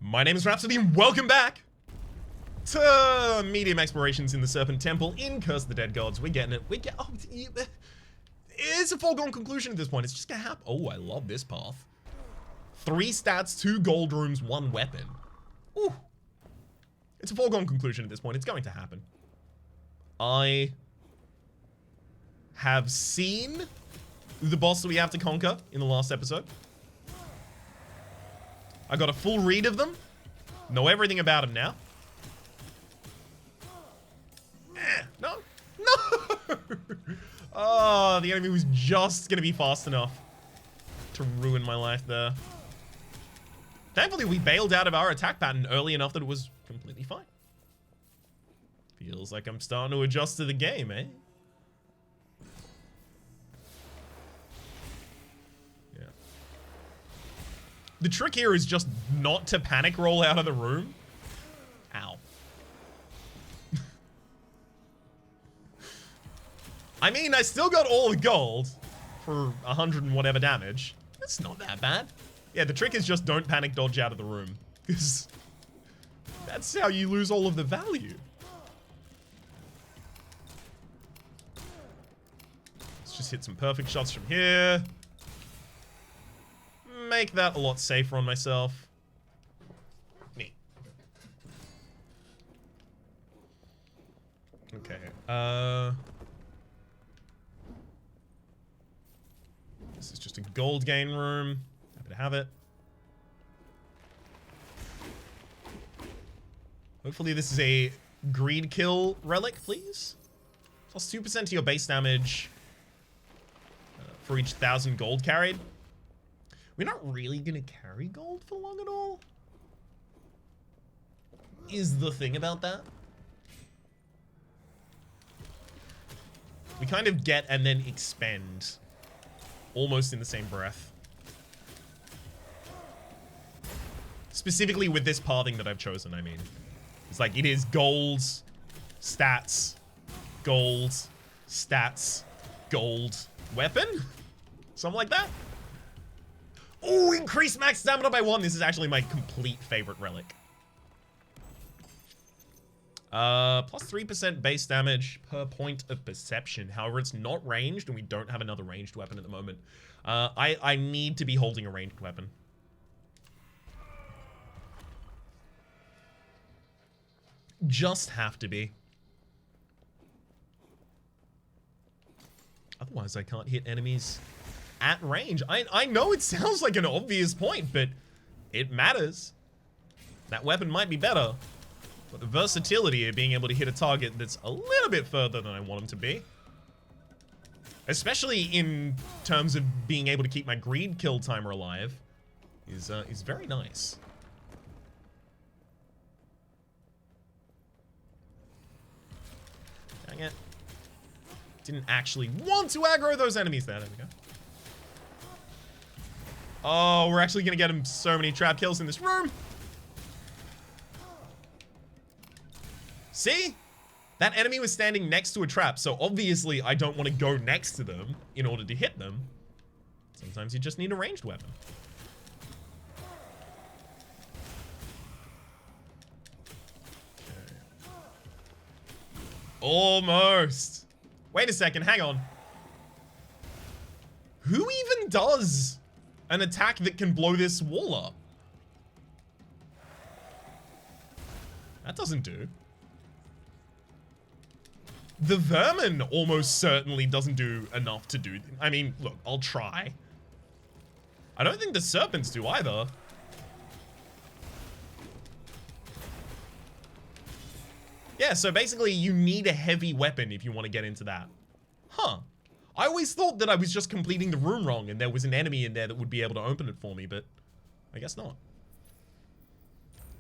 My name is Rhapsody, and welcome back to medium explorations in the Serpent Temple in Curse of the Dead Gods. We're getting it. It's a foregone conclusion at this point. It's just gonna happen. Oh, I love this path. 3 stats, 2 gold rooms, 1 weapon. Ooh. It's a foregone conclusion at this point. It's going to happen. I have seen the boss that we have to conquer in the last episode. I got a full read of them. Know everything about him now. No. No! Oh, the enemy was just gonna be fast enough to ruin my life there. Thankfully, we bailed out of our attack pattern early enough that it was completely fine. Feels like I'm starting to adjust to the game, eh? Yeah. The trick here is just not to panic roll out of the room. Ow. I mean, I still got all the gold for 100 and whatever damage. It's not that bad. Yeah, the trick is just don't panic dodge out of the room, because that's how you lose all of the value. Let's just hit some perfect shots from here. Make that a lot safer on myself. Neat. Okay, this is just a gold gain room. Happy to have it. Hopefully this is a greed kill relic, please. Plus 2% to your base damage for each 1,000 gold carried. We're not really gonna carry gold for long at all, is the thing about that. We kind of get and then expend almost in the same breath. Specifically with this pathing that I've chosen, I mean. It's like, it is gold, stats, gold, stats, gold, weapon? Something like that. Oh, increased max stamina by 1. This is actually my complete favorite relic. Plus 3% base damage per point of perception. However, it's not ranged, and we don't have another ranged weapon at the moment. I need to be holding a ranged weapon. Just have to be. Otherwise, I can't hit enemies at range. I know it sounds like an obvious point, but it matters. That weapon might be better, but the versatility of being able to hit a target that's a little bit further than I want them to be, especially in terms of being able to keep my greed kill timer alive, is very nice. Dang it. Didn't actually want to aggro those enemies there. There we go. Oh, we're actually gonna get him so many trap kills in this room. See? That enemy was standing next to a trap, so obviously I don't want to go next to them in order to hit them. Sometimes you just need a ranged weapon. Okay. Almost. Wait a second, hang on. Who even does an attack that can blow this wall up? That doesn't do. The vermin almost certainly doesn't do enough to do. I mean, look, I'll try. I don't think the serpents do either. Yeah, so basically you need a heavy weapon if you want to get into that. Huh. I always thought that I was just completing the room wrong and there was an enemy in there that would be able to open it for me, but I guess not.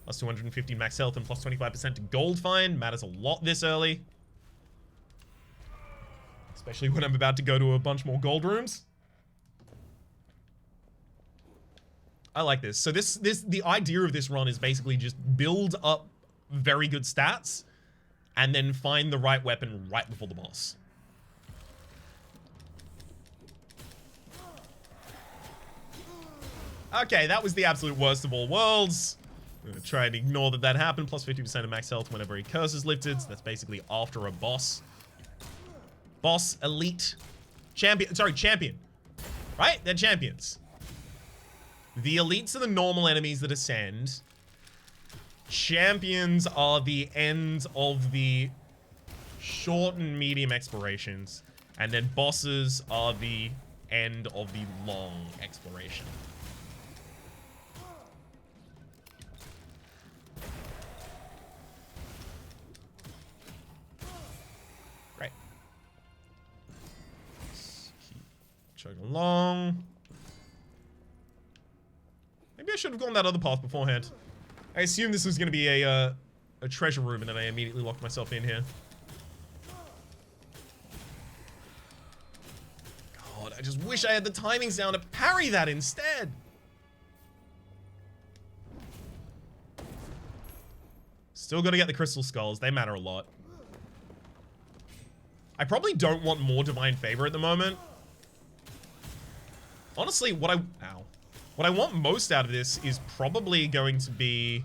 Plus 250 max health and plus 25% to gold find. Matters a lot this early. Especially when I'm about to go to a bunch more gold rooms. I like this. So the idea of this run is basically just build up very good stats and then find the right weapon right before the boss. Okay, that was the absolute worst of all worlds. I'm gonna try and ignore that happened. Plus 50% of max health whenever a curse is lifted. So that's basically after a boss. Boss, elite, champion. Sorry, champion. Right? They're champions. The elites are the normal enemies that ascend. Champions are the end of the short and medium explorations. And then bosses are the end of the long exploration. Right. Let's keep chugging along. Maybe I should have gone that other path beforehand. I assumed this was going to be a treasure room, and then I immediately locked myself in here. God, I just wish I had the timings down to parry that instead. Still got to get the crystal skulls. They matter a lot. I probably don't want more divine favor at the moment. Honestly, what I want most out of this is probably going to be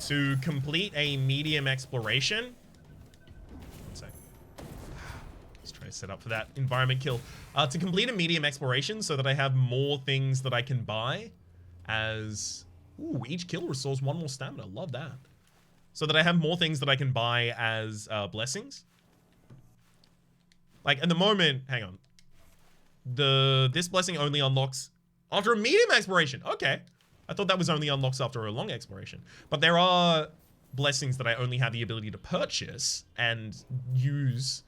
to complete a medium exploration. One sec. Let's try to set up for that environment kill. To complete a medium exploration so that I have more things that I can buy as... Ooh, each kill restores 1 more stamina. Love that. So that I have more things that I can buy as blessings. Like, at the moment... Hang on. This blessing only unlocks... After a medium exploration. Okay. I thought that was only unlocks after a long exploration. But there are blessings that I only have the ability to purchase and use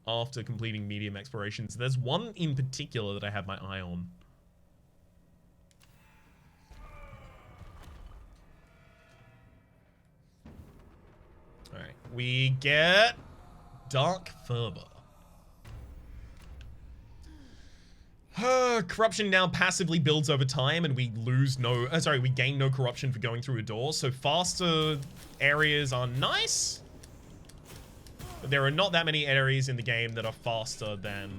after completing medium explorations. There's one in particular that I have my eye on. Alright. We get Dark Fervor. Corruption now passively builds over time, and we lose no... we gain no corruption for going through a door. So faster areas are nice. But there are not that many areas in the game that are faster than...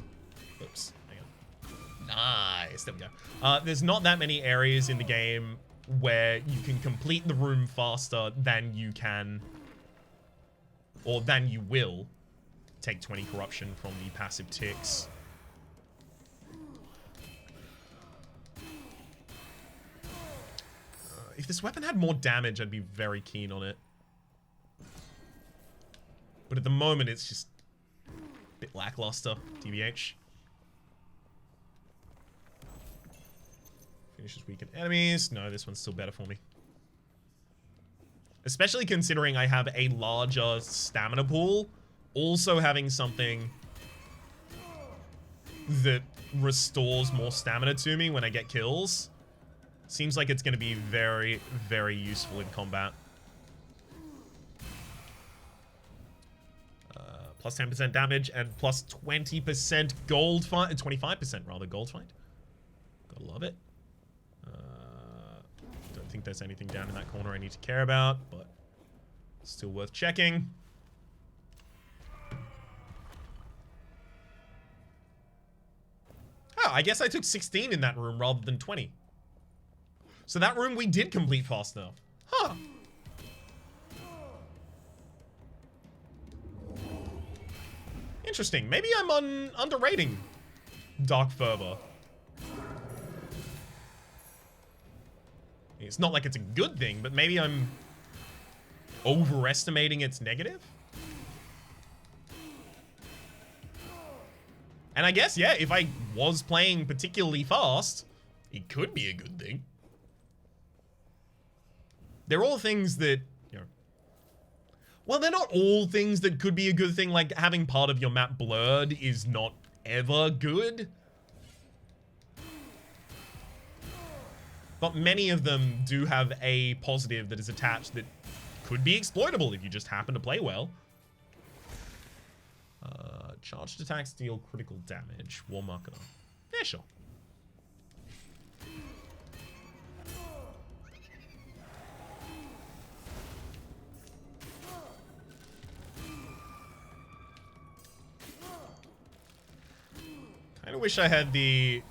Oops. Hang on. Nice. There we go. There's not that many areas in the game where you can complete the room faster than you can... Or than you will take 20 corruption from the passive ticks. If this weapon had more damage, I'd be very keen on it. But at the moment, it's just a bit lackluster, TBH. Finishes weakened enemies. No, this one's still better for me. Especially considering I have a larger stamina pool. Also having something that restores more stamina to me when I get kills. Seems like it's going to be very, very useful in combat. Plus 10% damage and plus 20% gold fight. 25% rather, gold fight. Gotta love it. Don't think there's anything down in that corner I need to care about, but still worth checking. Oh, I guess I took 16 in that room rather than 20. So that room we did complete fast enough. Huh. Interesting. Maybe I'm underrating Dark Fervor. It's not like it's a good thing, but maybe I'm overestimating its negative. And I guess, yeah, if I was playing particularly fast, it could be a good thing. They're all things that, you know... Well, they're not all things that could be a good thing. Like, having part of your map blurred is not ever good. But many of them do have a positive that is attached that could be exploitable if you just happen to play well. Charged attacks deal critical damage. War marker. Yeah, sure. Kinda wish I had the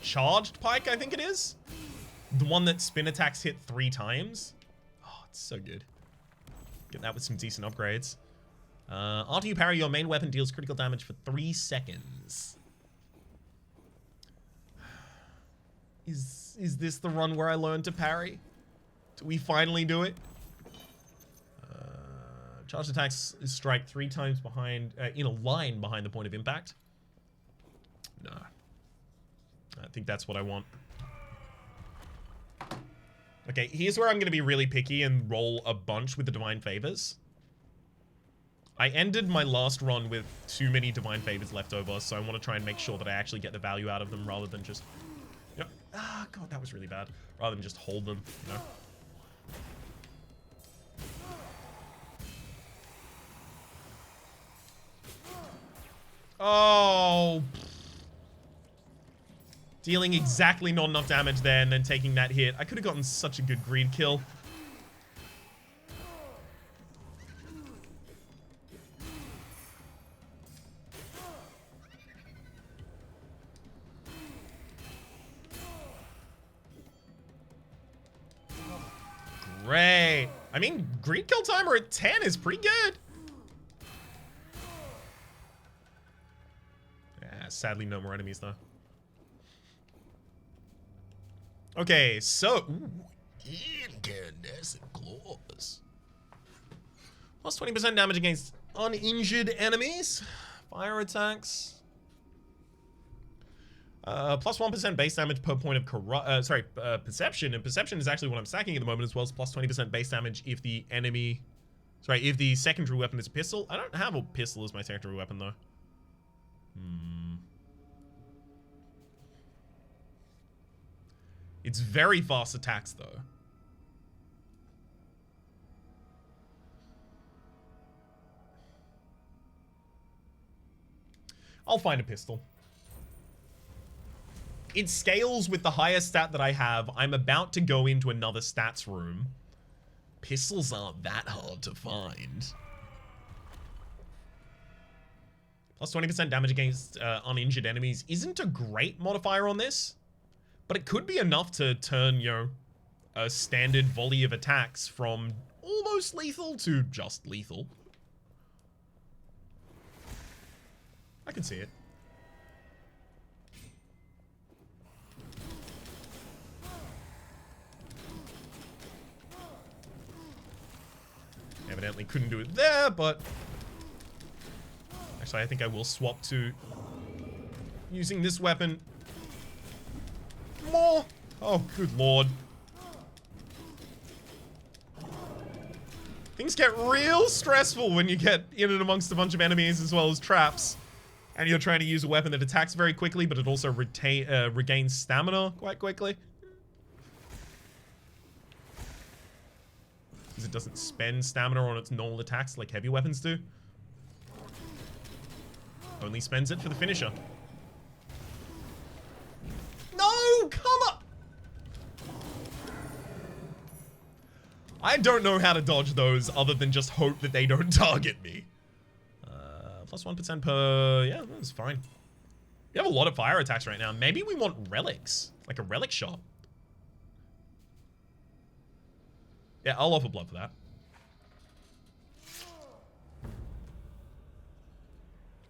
charged pike, I think it is. The one that spin attacks hit 3 times. Oh, it's so good. Get that with some decent upgrades. After you parry, your main weapon deals critical damage for 3 seconds. Is this the run where I learn to parry? Do we finally do it? Charged attacks strike 3 times behind, in a line behind the point of impact. No. I think that's what I want. Okay, here's where I'm going to be really picky and roll a bunch with the Divine Favors. I ended my last run with too many Divine Favors left over, so I want to try and make sure that I actually get the value out of them rather than just... You know, ah, God, that was really bad. Rather than just hold them, you know? Oh... Dealing exactly not enough damage there and then taking that hit. I could have gotten such a good greed kill. Great. I mean, greed kill timer at 10 is pretty good. Yeah, sadly no more enemies though. Okay, so... Ooh, incandescent claws. Plus 20% damage against uninjured enemies. Fire attacks. Plus 1% base damage per point of perception. And perception is actually what I'm stacking at the moment as well as plus 20% base damage if the enemy... Sorry, if the secondary weapon is a pistol. I don't have a pistol as my secondary weapon though. It's very fast attacks, though. I'll find a pistol. It scales with the highest stat that I have. I'm about to go into another stats room. Pistols aren't that hard to find. Plus 20% damage against uninjured enemies isn't a great modifier on this. But it could be enough to turn, you know, a standard volley of attacks from almost lethal to just lethal. I can see it. Evidently couldn't do it there, but... Actually, I think I will swap to using this weapon. More! Oh, good lord. Things get real stressful when you get in and amongst a bunch of enemies as well as traps. And you're trying to use a weapon that attacks very quickly, but it also regains stamina quite quickly. Because it doesn't spend stamina on its normal attacks like heavy weapons do. Only spends it for the finisher. No, come on! I don't know how to dodge those other than just hope that they don't target me. Plus 1% per... Yeah, that's fine. We have a lot of fire attacks right now. Maybe we want relics. Like a relic shop. Yeah, I'll offer blood for that.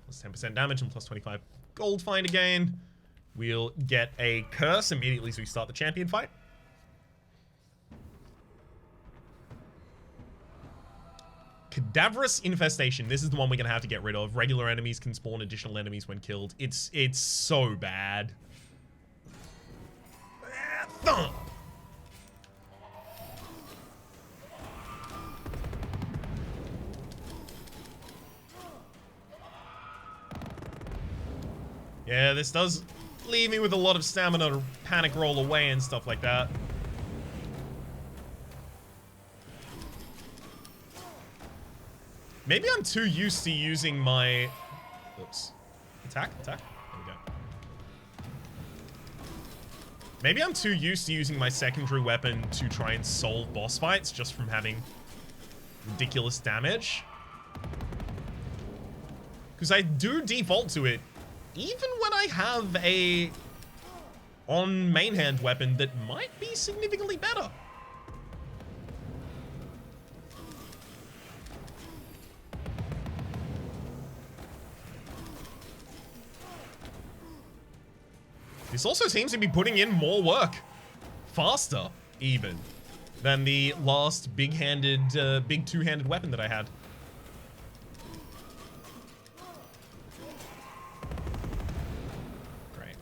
Plus 10% damage and plus 25 gold find again. We'll get a curse immediately as we start the champion fight. Cadaverous infestation. This is the one we're gonna have to get rid of. Regular enemies can spawn additional enemies when killed. It's so bad. Thump. Yeah, this does leave me with a lot of stamina to panic roll away and stuff like that. Maybe I'm too used to using my... Oops. Attack? There we go. Maybe I'm too used to using my secondary weapon to try and solve boss fights just from having ridiculous damage. Because I do default to it even when I have a on main hand weapon that might be significantly better. This also seems to be putting in more work. Faster, even, than the last big-handed, big two-handed weapon that I had. Great.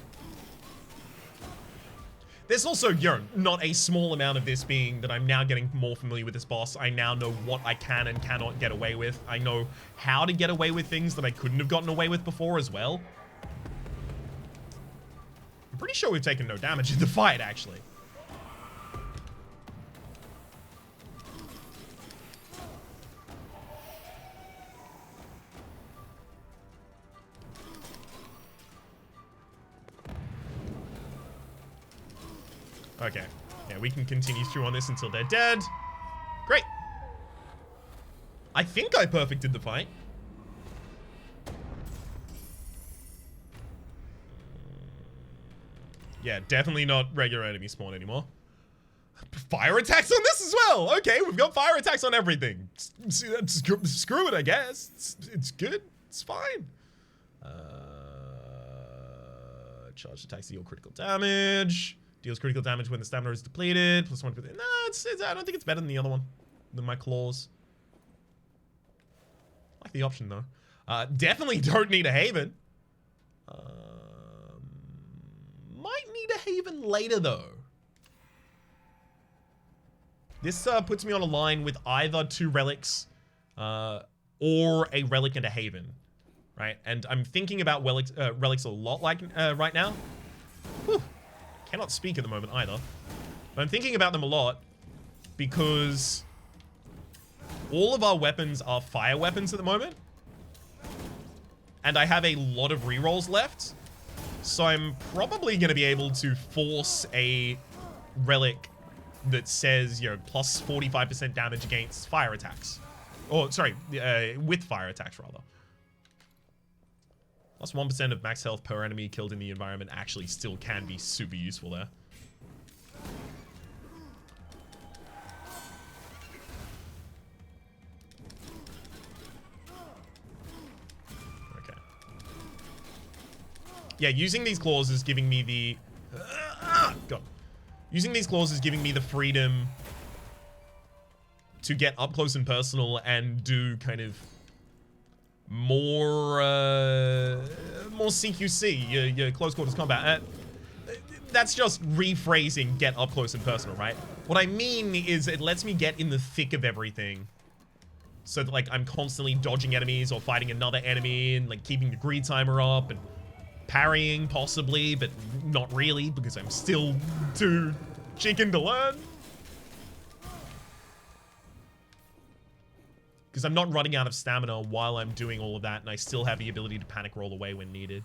There's also, you know, not a small amount of this being that I'm now getting more familiar with this boss. I now know what I can and cannot get away with. I know how to get away with things that I couldn't have gotten away with before as well. Pretty sure we've taken no damage in the fight, actually. Okay. Yeah, we can continue through on this until they're dead. Great. I think I perfected the fight. Yeah, definitely not regular enemy spawn anymore. Fire attacks on this as well! Okay, we've got fire attacks on everything. Screw it, I guess. It's good. It's fine. Charged attacks deal critical damage. Deals critical damage when the stamina is depleted. +1 for the... No, I don't think it's better than the other one. Than my claws. I like the option, though. Definitely don't need a Haven. Might need a Haven later, though. This puts me on a line with either 2 relics or a relic and a Haven, right? And I'm thinking about relics a lot like right now. Whew. Cannot speak at the moment either. But I'm thinking about them a lot because all of our weapons are fire weapons at the moment. And I have a lot of rerolls left. So I'm probably going to be able to force a relic that says, you know, plus 45% damage against fire attacks. Or, sorry, with fire attacks, rather. Plus 1% of max health per enemy killed in the environment actually still can be super useful there. Yeah, using these claws is giving me the... God. Using these claws is giving me the freedom to get up close and personal and do kind of more CQC, your close quarters combat. That's just rephrasing get up close and personal, right? What I mean is it lets me get in the thick of everything. So that, like, I'm constantly dodging enemies or fighting another enemy and, like, keeping the greed timer up and parrying, possibly, but not really, because I'm still too chicken to learn. Because I'm not running out of stamina while I'm doing all of that, and I still have the ability to panic roll away when needed.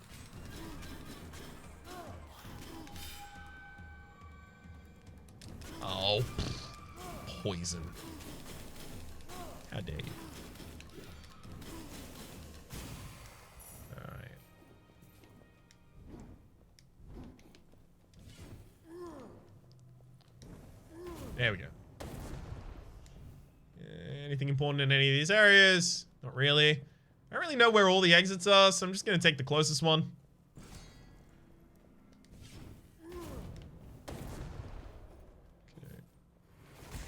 Oh, poison. How dare you. Alright. There we go. Anything important in any of these areas? Not really. I don't really know where all the exits are, so I'm just going to take the closest one.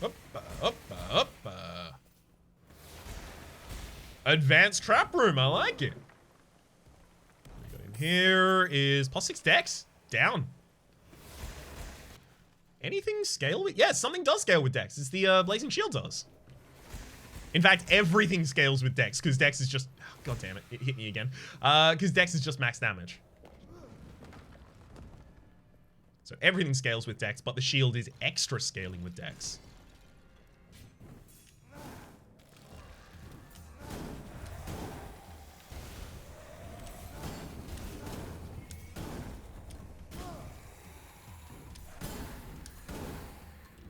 Okay. Up. Advanced trap room, I like it. What we got in here is +6 dex. Down. Anything scale with... Yeah, something does scale with dex. It's the Blazing Shield does. In fact, everything scales with dex, because dex is just... Oh, God damn it, it hit me again. Because dex is just max damage. So everything scales with dex, but the shield is extra scaling with dex.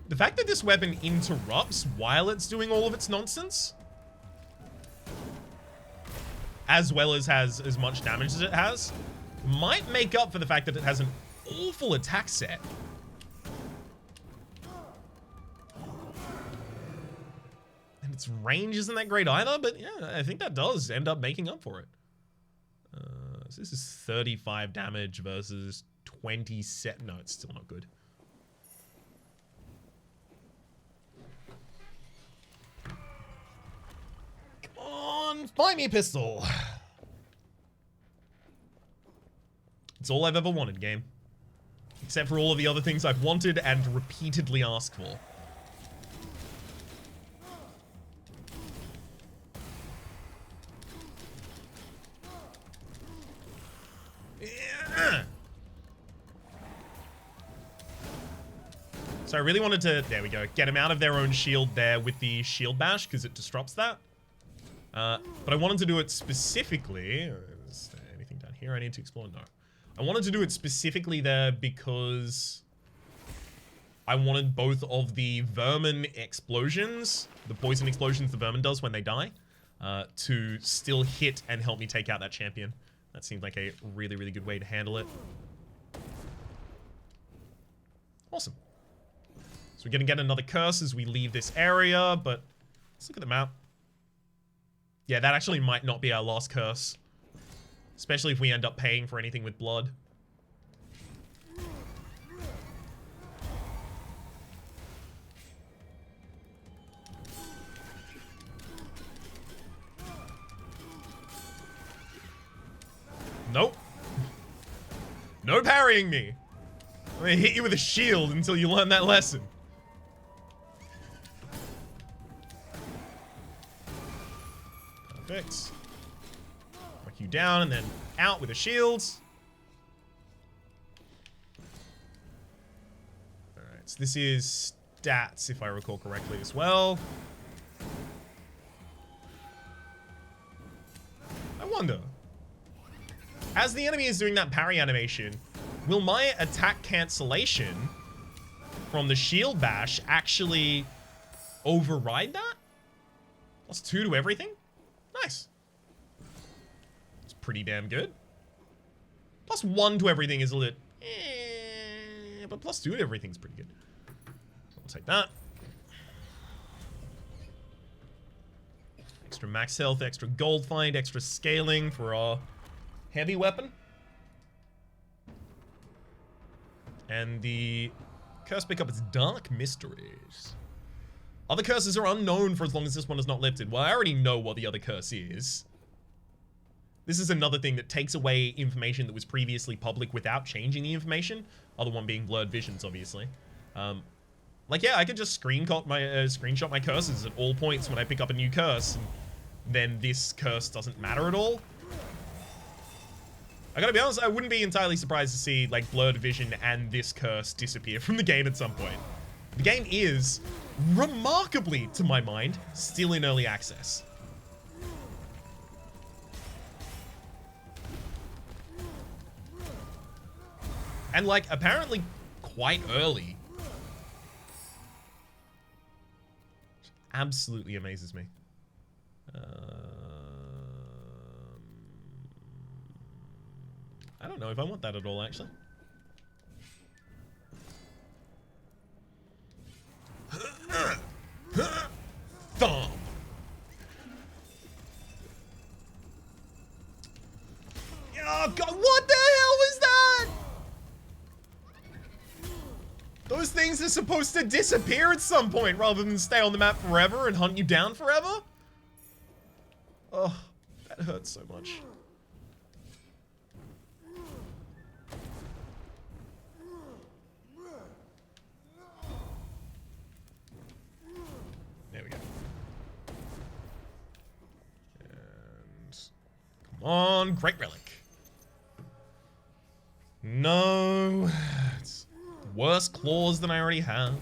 The fact that this weapon interrupts while it's doing all of its nonsense, as well as has as much damage as it has, might make up for the fact that it has an awful attack set. And its range isn't that great either, but yeah, I think that does end up making up for it. So this is 35 damage versus 27. No, it's still not good. Come on, buy me a pistol. It's all I've ever wanted, game. Except for all of the other things I've wanted and repeatedly asked for. Yeah. So I really wanted to, there we go, get him out of their own shield there with the shield bash because it disrupts that. But I wanted to do it specifically. Is there anything down here I need to explore? No. I wanted to do it specifically there because I wanted both of the vermin explosions, the poison explosions the vermin does when they die, to still hit and help me take out that champion. That seemed like a really, really good way to handle it. Awesome. So we're going to get another curse as we leave this area, but let's look at the map. Yeah, that actually might not be our last curse. Especially if we end up paying for anything with blood. Nope. No parrying me. I'm gonna hit you with a shield until you learn that lesson. Perfect. Knock you down and then out with a shield. Alright, so this is stats, if I recall correctly as well. I wonder, as the enemy is doing that parry animation, will my attack cancellation from the shield bash actually override that? +2 to everything? Nice. It's pretty damn good. +1 to everything is a little... but +2 to everything's pretty good. So I'll take that. Extra max health, extra gold find, extra scaling for our heavy weapon. And the curse pickup is Dark Mysteries. Other curses are unknown for as long as this one is not lifted. Well, I already know what the other curse is. This is another thing that takes away information that was previously public without changing the information. Other one being blurred visions, obviously. Like, yeah, I could just screenshot my curses at all points when I pick up a new curse. And then this curse doesn't matter at all. I gotta be honest, I wouldn't be entirely surprised to see, like, blurred vision and this curse disappear from the game at some point. The game is, remarkably, to my mind, still in early access. And, like, apparently quite early. Which absolutely amazes me. I don't know if I want that at all, actually. Thumb. Oh god, what the hell was that? Those things are supposed to disappear at some point rather than stay on the map forever and hunt you down forever? Oh, that hurts so much. There we go. And come on, great relic. No, it's worse claws than I already have.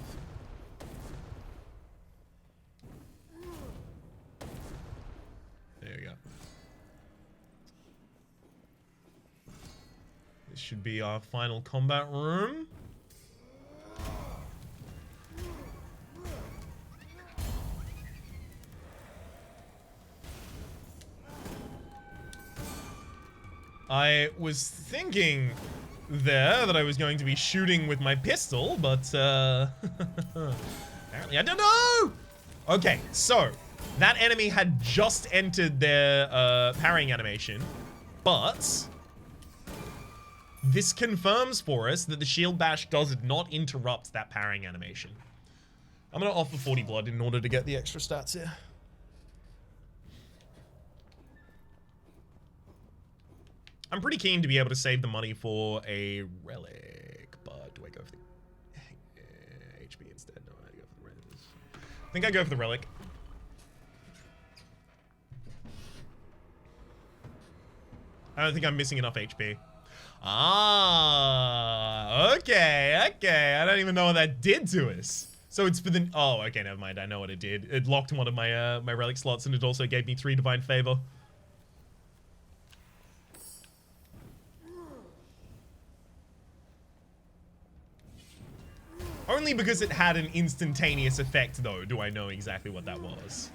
There we go. This should be our final combat room. I was thinking there that I was going to be shooting with my pistol, but apparently I don't know. Okay, so that enemy had just entered their parrying animation, but this confirms for us that the shield bash does not interrupt that parrying animation. I'm gonna offer 40 blood in order to get the extra stats here. I'm pretty keen to be able to save the money for a relic, but do I go for the HP instead? No, I go for the res. I think I go for the relic. I don't think I'm missing enough HP. Ah, okay. I don't even know what that did to us. So it's for the... Oh, okay, never mind. I know what it did. It locked one of my my relic slots, and it also gave me 3 divine favor. Only because it had an instantaneous effect, though, do I know exactly what that was.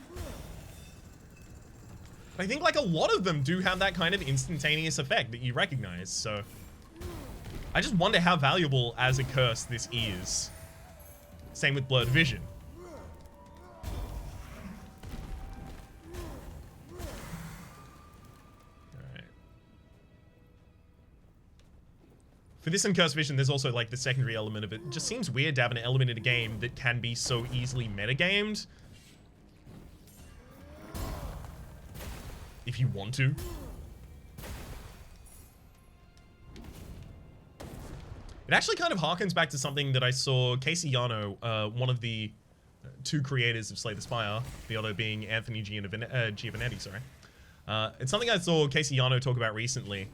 I think, like, a lot of them do have that kind of instantaneous effect that you recognize, so... I just wonder how valuable as a curse this is. Same with blurred vision. Alright. For this and Cursed Vision, there's also, like, the secondary element of it. It just seems weird to have an element in a game that can be so easily metagamed. If you want to. It actually kind of harkens back to something that I saw Casey Yano, one of the 2 creators of Slay the Spire, the other being Anthony Giovanetti, sorry. It's something I saw Casey Yano talk about recently,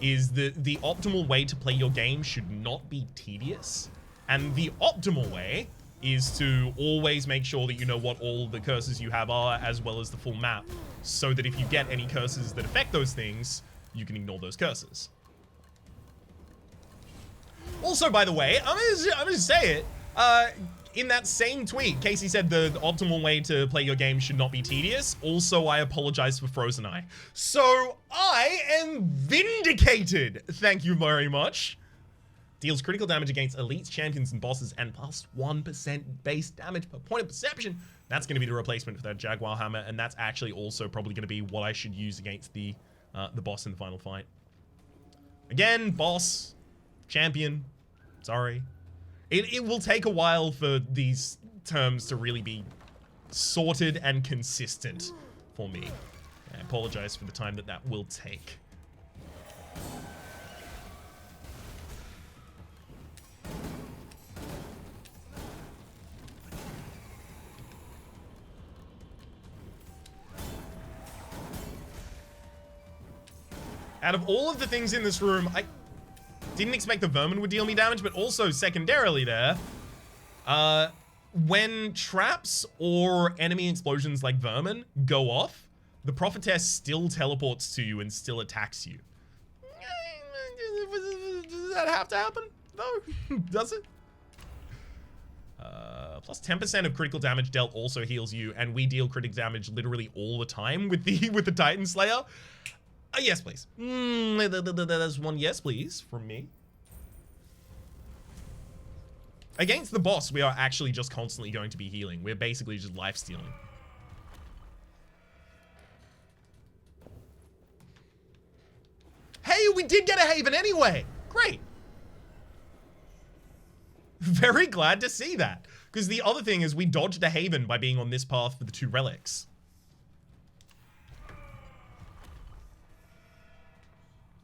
is that the optimal way to play your game should not be tedious. And the optimal way is to always make sure that you know what all the curses you have are, as well as the full map, so that if you get any curses that affect those things, you can ignore those curses. Also, by the way, I'm gonna say it, in that same tweet, Casey said the optimal way to play your game should not be tedious. Also, I apologize for Frozen Eye. So, I am vindicated! Thank you very much. Deals critical damage against elites, champions, and bosses, and plus 1% base damage per point of perception. That's gonna be the replacement for that Jaguar Hammer, and that's actually also probably gonna be what I should use against the boss in the final fight. Again, boss, champion, sorry. It will take a while for these terms to really be sorted and consistent for me. I apologize for the time that that will take. Out of all of the things in this room, I didn't expect the vermin would deal me damage, but also secondarily there, when traps or enemy explosions like vermin go off, the prophetess still teleports to you and still attacks you. Does that have to happen? No, does it? Plus 10% of critical damage dealt also heals you, and we deal critical damage literally all the time with the Titan Slayer. Yes, please. There's one yes, please, from me. Against the boss, we are actually just constantly going to be healing. We're basically just life stealing. Hey, we did get a haven anyway. Great. Very glad to see that. Because the other thing is we dodged a haven by being on this path for the 2 relics.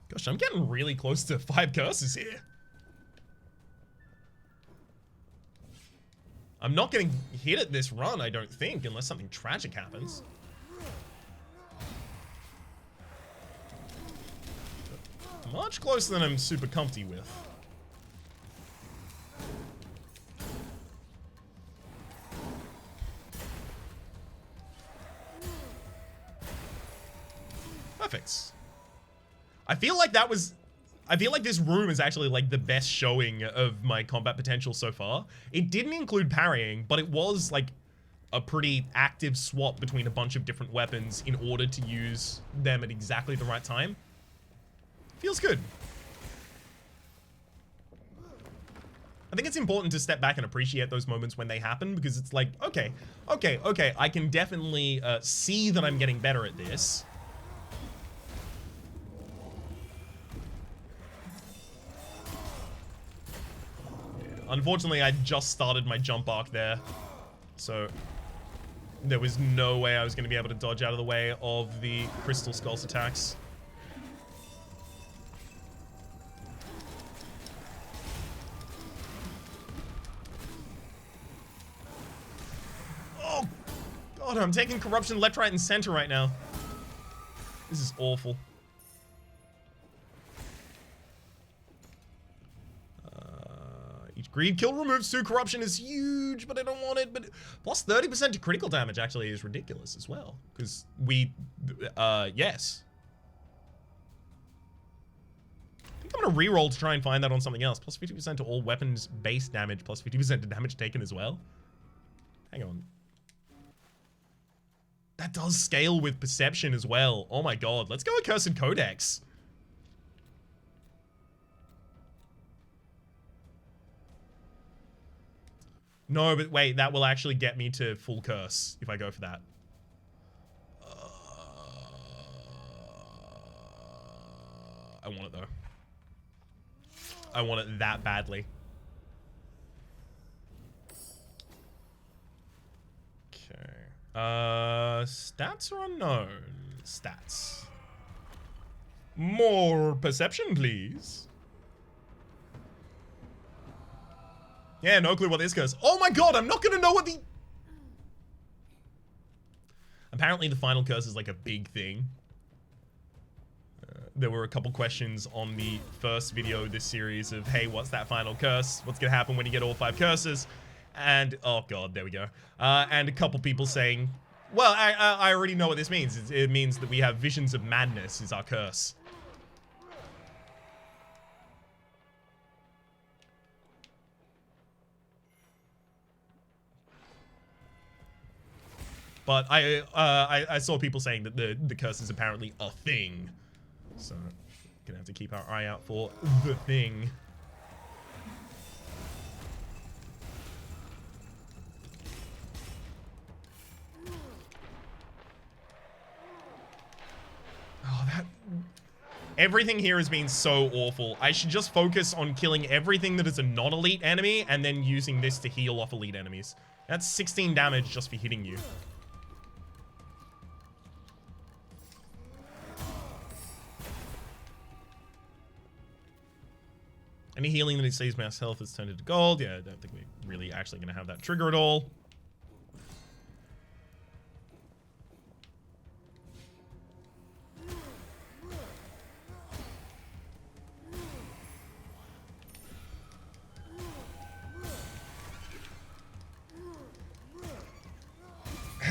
Gosh, I'm getting really close to 5 curses here. I'm not getting hit at this run, I don't think, unless something tragic happens. Much closer than I'm super comfy with. Perfect. I feel like this room is actually like the best showing of my combat potential so far. It didn't include parrying, but it was like a pretty active swap between a bunch of different weapons in order to use them at exactly the right time. Feels good. I think it's important to step back and appreciate those moments when they happen, because it's like, okay, I can definitely see that I'm getting better at this. Unfortunately, I just started my jump arc there, so there was no way I was going to be able to dodge out of the way of the Crystal Skull's attacks. Oh, God, I'm taking corruption left, right, and center right now. This is awful. Each greed kill removes 2 corruption is huge, but I don't want it. But plus 30% to critical damage actually is ridiculous as well. Because we, yes. I think I'm going to reroll to try and find that on something else. Plus 50% to all weapons base damage, plus 50% to damage taken as well. Hang on. That does scale with perception as well. Oh my god. Let's go Accursed Codex. No, but wait, that will actually get me to full curse if I go for that. I want it though. I want it that badly. Okay. Stats are unknown. Stats. More perception, please. Yeah, no clue what this goes. Oh my god, I'm not gonna know what the... Apparently the final curse is like a big thing. There were a couple questions on the first video of this series of, hey, what's that final curse? What's gonna happen when you get all 5 curses? And, oh god, there we go. And a couple people saying, well, I already know what this means. It means that we have visions of madness is our curse. But I saw people saying that the curse is apparently a thing. So, gonna have to keep our eye out for the thing. Oh, that... Everything here has been so awful. I should just focus on killing everything that is a non-elite enemy and then using this to heal off elite enemies. That's 16 damage just for hitting you. Any healing that saves mass health is turned into gold. Yeah, I don't think we're really actually going to have that trigger at all.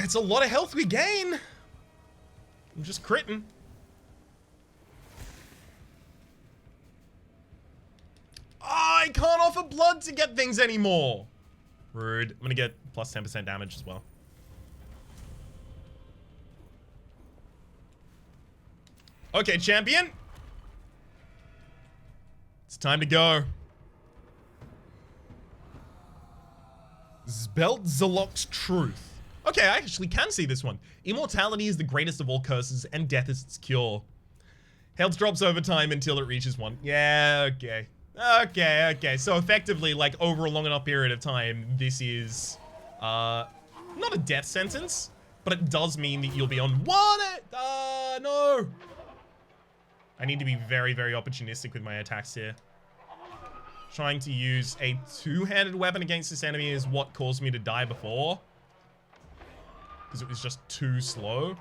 It's a lot of health we gain. I'm just critting. I can't offer blood to get things anymore. Rude. I'm gonna get plus 10% damage as well. Okay, champion. It's time to go. Zbelt Zalok's Truth. Okay, I actually can see this one. Immortality is the greatest of all curses, and death is its cure. Health drops over time until it reaches 1. Yeah, okay. Okay. So effectively, like, over a long enough period of time, this is, not a death sentence, but it does mean that you'll be on 1. No. I need to be very, very opportunistic with my attacks here. Trying to use a 2-handed weapon against this enemy is what caused me to die before. Because it was just too slow.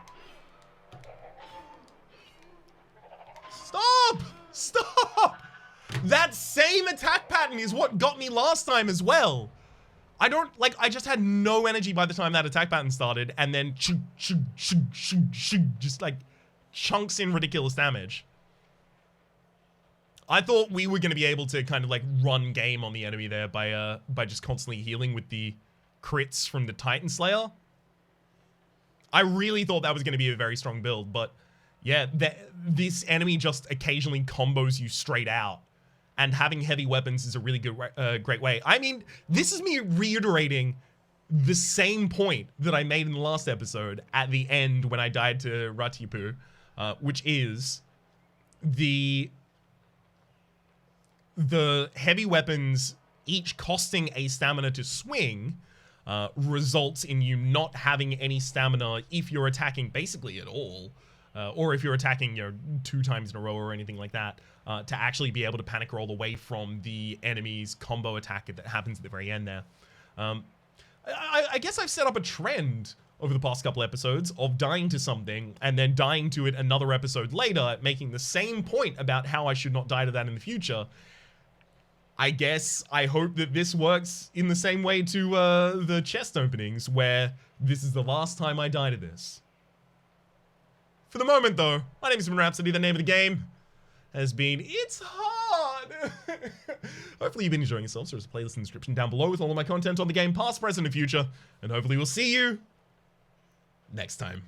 Stop! Stop! That same attack pattern is what got me last time as well. I just had no energy by the time that attack pattern started, and then just like chunks in ridiculous damage. I thought we were going to be able to kind of like run game on the enemy there by just constantly healing with the crits from the Titan Slayer. I really thought that was going to be a very strong build, but yeah, this enemy just occasionally combos you straight out. and having heavy weapons is a really good, great way. I mean, this is me reiterating the same point that I made in the last episode at the end when I died to Ratipu, which is the heavy weapons each costing a stamina to swing results in you not having any stamina if you're attacking basically at all, or if you're attacking 2 times in a row or anything like that, to actually be able to panic roll away from the enemy's combo attack that happens at the very end there. I guess I've set up a trend over the past couple episodes of dying to something and then dying to it another episode later, making the same point about how I should not die to that in the future. I guess I hope that this works in the same way to the chest openings, where this is the last time I die to this. For the moment, though, my name is Rhapsody. The name of the game has been It's Hard. Hopefully you've been enjoying yourselves. There's a playlist in the description down below with all of my content on the game, past, present, and future. And hopefully we'll see you next time.